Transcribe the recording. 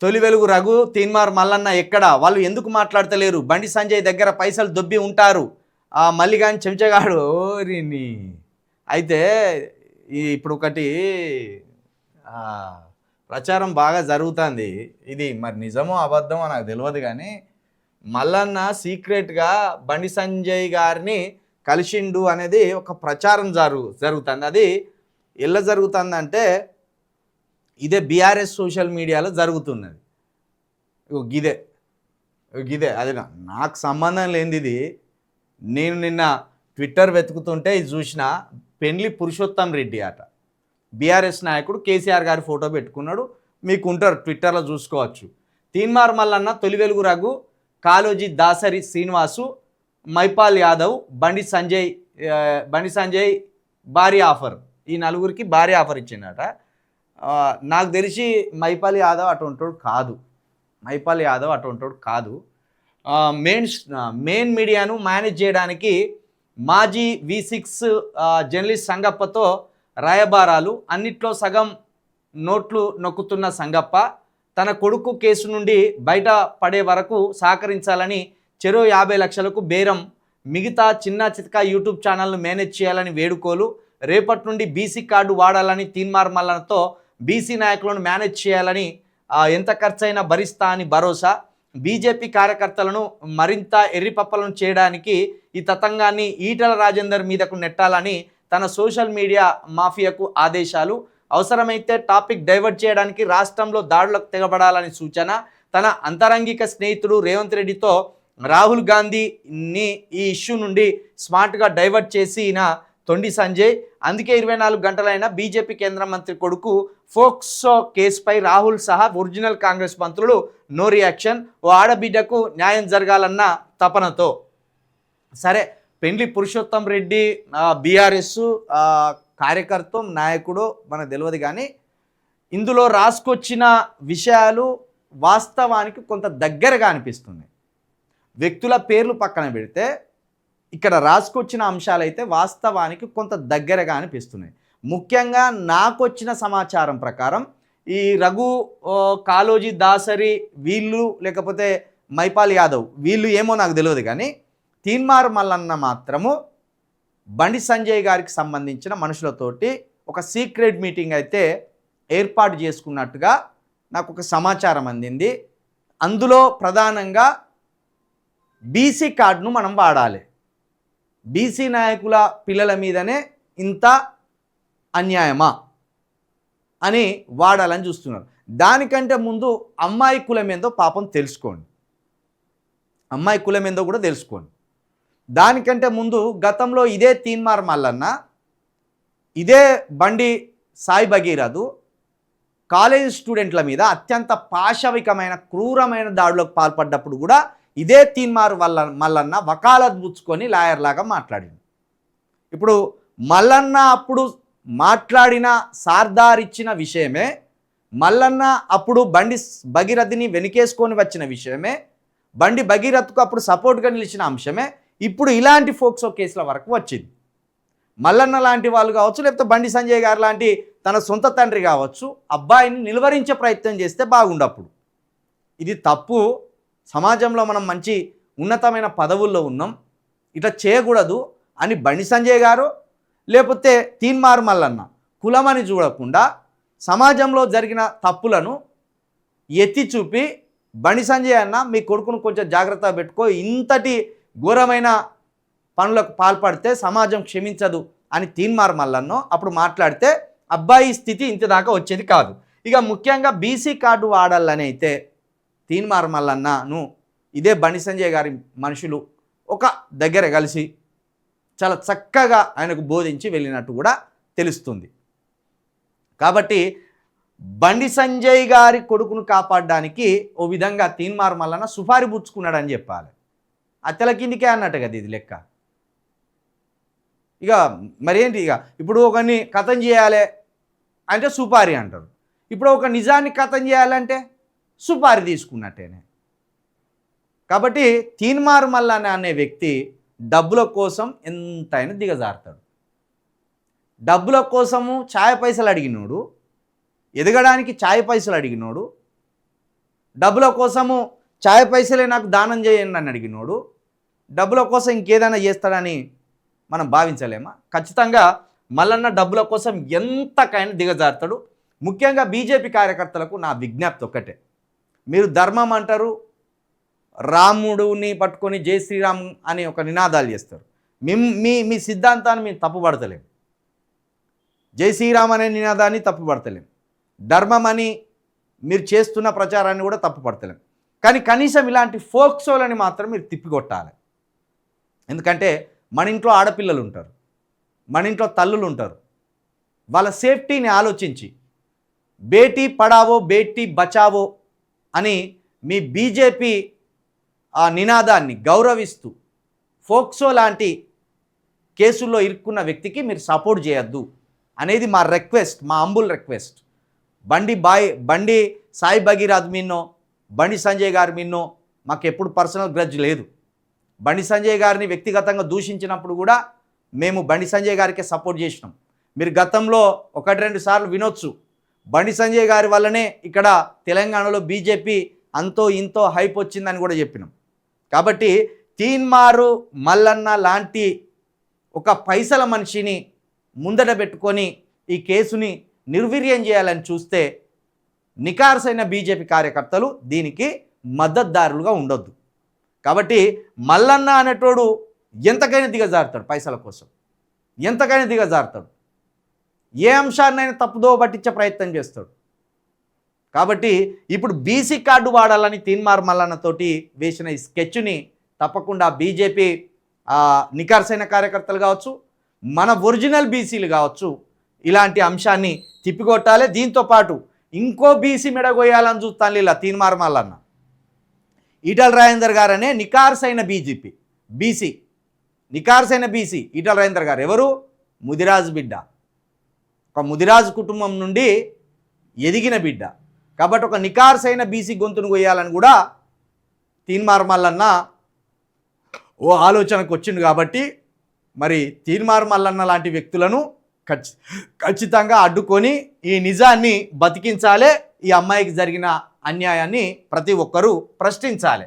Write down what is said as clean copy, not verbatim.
తొలి వెలుగు రఘు, తీన్మార్ మల్లన్న ఎక్కడ? వాళ్ళు ఎందుకు మాట్లాడతలేరు? బండి సంజయ్ దగ్గర పైసలు దొబ్బి ఉంటారు. మళ్ళీ కానీ చెంచగాడు ఓరిని. అయితే ఇప్పుడు ఒకటి ప్రచారం బాగా జరుగుతుంది. ఇది మరి నిజమో అబద్ధమో నాకు తెలియదు, కానీ మల్లన్న సీక్రెట్గా బండి సంజయ్ గారిని కలిసిండు అనేది ఒక ప్రచారం జరుగుతుంది. అది ఎలా జరుగుతుందంటే ఇదే బీఆర్ఎస్ సోషల్ మీడియాలో జరుగుతున్నది. గిదే అది నాకు సంబంధం లేనిది. ఇది నేను నిన్న ట్విట్టర్ వెతుకుతుంటే ఇది చూసిన. పెండ్లి పురుషోత్తం రెడ్డి అట, బీఆర్ఎస్ నాయకుడు, కేసీఆర్ గారి ఫోటో పెట్టుకున్నాడు. మీకు ఉంటారు ట్విట్టర్లో చూసుకోవచ్చు. తీన్మార్ మల్లన్న, తొలి వెలుగు రఘు, కాళోజీ దాసరి శ్రీనివాసు, మైపాల్ యాదవ్, బండి సంజయ్ భారీ ఆఫర్. ఈ నలుగురికి భారీ ఆఫర్ ఇచ్చిందట. నాకు తెలిసి మైపాల్ యాదవ్ అటువంటివాడు కాదు. మెయిన్ మీడియాను మేనేజ్ చేయడానికి మాజీ V6 జర్నలిస్ట్ సంగప్పతో రాయబారాలు, అన్నిట్లో సగం నోట్లు నొక్కుతున్న సంగప్ప తన కొడుకు కేసు నుండి బయట పడే వరకు సహకరించాలని చెరో 50 లక్షలకు బేరం, మిగతా చిన్న చితక యూట్యూబ్ ఛానల్ను మేనేజ్ చేయాలని వేడుకోలు, రేపటి నుండి బీసీ కార్డు వాడాలని తీన్మార్ మల్లన్నతో బీసీ నాయకులను మేనేజ్ చేయాలని, ఎంత ఖర్చైనా భరిస్తా అని భరోసా, బీజేపీ కార్యకర్తలను మరింత ఎర్రిపప్పలను చేయడానికి ఈ తతంగాన్ని ఈటల రాజేందర్ మీదకు నెట్టాలని తన సోషల్ మీడియా మాఫియాకు ఆదేశాలు, అవసరమైతే టాపిక్ డైవర్ట్ చేయడానికి రాష్ట్రంలో దాడులకు తెగబడాలని సూచన, తన అంతరంగిక స్నేహితుడు రేవంత్ రెడ్డితో రాహుల్ గాంధీని ఈ ఇష్యూ నుండి స్మార్ట్గా డైవర్ట్ చేసిన తొండి సంజయ్, అందుకే 24 గంటలైన బీజేపీ కేంద్ర మంత్రి కొడుకు ఫోక్సో కేసుపై రాహుల్ సహా ఒరిజినల్ కాంగ్రెస్ మంత్రులు నో రియాక్షన్, ఓ ఆడబిడ్డకు న్యాయం జరగాలన్న తపనతో. సరే, పెండ్లి పురుషోత్తం రెడ్డి బీఆర్ఎస్ కార్యకర్త, నాయకుడు మనకు తెలియదు, కానీ ఇందులో రాసుకొచ్చిన విషయాలు వాస్తవానికి కొంత దగ్గరగా అనిపిస్తుంది. వ్యక్తుల పేర్లు పక్కన పెడితే ఇక్కడ రాసుకొచ్చిన అంశాలైతే వాస్తవానికి కొంత దగ్గరగా అనిపిస్తున్నాయి. ముఖ్యంగా నాకు వచ్చిన సమాచారం ప్రకారం ఈ రఘు, కాళోజీ దాసరి వీళ్ళు, లేకపోతే మైపాల్ యాదవ్ వీళ్ళు ఏమో నాకు తెలియదు, కానీ తీన్మార్ మల్లన్న మాత్రము బండి సంజయ్ గారికి సంబంధించిన మనుషులతోటి ఒక సీక్రెట్ మీటింగ్ అయితే ఏర్పాటు చేసుకున్నట్టుగా నాకు ఒక సమాచారం అందింది. అందులో ప్రధానంగా బీసీ కార్డును మనం వాడాలి, బీసీ నాయకుల పిల్లల మీదనే ఇంత అన్యాయమా అని వాడాలని చూస్తున్నారు. దానికంటే ముందు అమ్మాయి కులం ఏందో పాపం తెలుసుకోండి, అమ్మాయి కులం ఏందో కూడా తెలుసుకోండి. దానికంటే ముందు గతంలో ఇదే తీన్మార్ మల్లన్న, ఇదే బండి సాయి భగీరథు కాలేజ్ స్టూడెంట్ల మీద అత్యంత పాశవికమైన క్రూరమైన దాడులకు పాల్పడ్డప్పుడు కూడా ఇదే తీన్మార్ మల్లన్న వకాలత్ పుచ్చుకొని లాయర్ లాగా మాట్లాడింది. ఇప్పుడు మల్లన్న అప్పుడు మాట్లాడిన సార్దారిచ్చిన విషయమే, మల్లన్న అప్పుడు బండి భగీరథని వెనుకేసుకొని వచ్చిన విషయమే, బండి భగీరథకు అప్పుడు సపోర్ట్గా నిలిచిన అంశమే ఇప్పుడు ఇలాంటి ఫోక్సో కేసుల వరకు వచ్చింది. మల్లన్న లాంటి వాళ్ళు కావచ్చు, లేకపోతే బండి సంజయ్ గారు లాంటి తన సొంత తండ్రి కావచ్చు, అబ్బాయిని నిలువరించే ప్రయత్నం చేస్తే బాగుండప్పుడు. ఇది తప్పు. సమాజంలో మనం మంచి ఉన్నతమైన పదవుల్లో ఉన్నాం, ఇట్లా చేయకూడదు అని బండి సంజయ్ గారు లేకపోతే తీన్మార్ మల్లన్న కులమని చూడకుండా సమాజంలో జరిగిన తప్పులను ఎత్తి చూపి, బండి సంజయ్ అన్న మీ కొడుకును కొంచెం జాగ్రత్తగా పెట్టుకో, ఇంతటి ఘోరమైన పనులకు పాల్పడితే సమాజం క్షమించదు అని తీన్మార్ మల్లన్నో అప్పుడు మాట్లాడితే అబ్బాయి స్థితి ఇంత దాకా వచ్చేది కాదు. ఇక ముఖ్యంగా బీసీ కార్డు వాడాలని అయితే తీన్మార్ మల్లన్నను ఇదే బండి సంజయ్ గారి మనుషులు ఒక దగ్గర కలిసి చాలా చక్కగా ఆయనకు బోధించి వెళ్ళినట్టు కూడా తెలుస్తుంది. కాబట్టి బండి సంజయ్ గారి కొడుకును కాపాడడానికి ఓ విధంగా తీన్మార్ మల్లన్న సుపారి పుచ్చుకున్నాడని చెప్పాలి. అత్తల కిందికే అన్నట్టు కదా ఇది లెక్క. ఇక మరేంటి, ఇక ఇప్పుడు ఒకరిని కథం చేయాలి అంటే సుపారి అంటారు, ఇప్పుడు ఒక నిజాన్ని కథం చేయాలంటే సుపారి తీసుకున్నట్టేనే. కాబట్టి తీన్మార్ మల్లన్న అనే వ్యక్తి డబ్బుల కోసం ఎంతైనా దిగజారుతాడు. డబ్బుల కోసము ఛాయ పైసలు అడిగినోడు, ఎదగడానికి ఛాయ పైసలు అడిగినోడు డబ్బుల కోసము ఛాయ్ పైసలే నాకు దానం చేయండి అని అడిగినోడు డబ్బుల కోసం ఇంకేదైనా చేస్తాడని మనం భావించలేమా? ఖచ్చితంగా మల్లన్న డబ్బుల కోసం ఎంతకైనా దిగజారుతాడు. ముఖ్యంగా బీజేపీ కార్యకర్తలకు నా విజ్ఞప్తి ఒక్కటే, మీరు ధర్మం అంటారు, రాముడిని పట్టుకొని జై శ్రీరామ్ అని ఒక నినాదాలు చేస్తారు. మీ మీ సిద్ధాంతాన్ని మేము తప్పుపడతలేం, జై శ్రీరామ్ అనే నినాదాన్ని తప్పుపడతలేం, ధర్మం అని మీరు చేస్తున్న ప్రచారాన్ని కూడా తప్పుపడతలేం. కానీ కనీసం ఇలాంటి ఫోక్ షోలని మాత్రం మీరు తిప్పికొట్టాలి. ఎందుకంటే మన ఇంట్లో ఆడపిల్లలు ఉంటారు, మన ఇంట్లో తల్లులు ఉంటారు. వాళ్ళ సేఫ్టీని ఆలోచించి బేటీ పడావో బేటీ బచావో అని మీ బీజేపీ ఆ నినాదాన్ని గౌరవిస్తూ ఫోక్సో లాంటి కేసుల్లో ఇరుక్కున్న వ్యక్తికి మీరు సపోర్ట్ చేయొద్దు అనేది మా రిక్వెస్ట్, మా అంబుల్ రిక్వెస్ట్. బండి సాయి భగీరథ్ మీన్నో బండి సంజయ్ గారి మీన్నో మాకు ఎప్పుడు పర్సనల్ గ్రడ్జ్ లేదు. బండి సంజయ్ గారిని వ్యక్తిగతంగా దూషించినప్పుడు కూడా మేము బండి సంజయ్ గారికే సపోర్ట్ చేసినాం. మీరు గతంలో 1-2 సార్లు వినొచ్చు, బండి సంజయ్ గారి వల్లనే ఇక్కడ తెలంగాణలో బీజేపీ అంతో ఇంతో హైప్ వచ్చిందని కూడా చెప్పినాం. కాబట్టి తీన్మారు మల్లన్న లాంటి ఒక పైసల మనిషిని ముందట పెట్టుకొని ఈ కేసుని నిర్వీర్యం చేయాలని చూస్తే నికార్సైన బీజేపీ కార్యకర్తలు దీనికి మద్దతుదారులుగా ఉండొద్దు. కాబట్టి మల్లన్న అనేటోడు ఎంతకైనా దిగజారుతాడు, పైసల కోసం ఎంతకైనా దిగజారుతాడు, ఏ అంశాన్నైనా తప్పుదో పట్టించే ప్రయత్నం చేస్తాడు. కాబట్టి ఇప్పుడు బీసీ కార్డు వాడాలని తీన్మార్ మల్లన్నతోటి వేసిన ఈ స్కెచ్ని తప్పకుండా బీజేపీ నికార్సైన కార్యకర్తలు కావచ్చు, మన ఒరిజినల్ బీసీలు కావచ్చు, ఇలాంటి అంశాన్ని తిప్పికొట్టాలి. దీంతోపాటు ఇంకో బీసీ మెడగొయ్యాలని చూస్తాను ఇలా తీన్మార్ మల్లన్న. ఈటల రాజేందర్ గారు అనే నికార్సైన బీసీ నికార్సైన బీసీ ఈటల రాజేందర్ గారు ఎవరు? ముదిరాజు బిడ్డ, ఒక ముదిరాజు కుటుంబం నుండి ఎదిగిన బిడ్డ. కాబట్టి ఒక నికార్సైన బీసీ గొంతును కొయ్యాలని కూడా తీన్మార్ మల్లన్న ఓ ఆలోచనకు వచ్చింది. కాబట్టి మరి తీన్మార్ మల్లన్న లాంటి వ్యక్తులను ఖచ్చితంగా అడ్డుకొని ఈ నిజాన్ని బతికించాలి. ఈ అమ్మాయికి జరిగిన అన్యాయాన్ని ప్రతి ఒక్కరూ ప్రశ్నించాలి.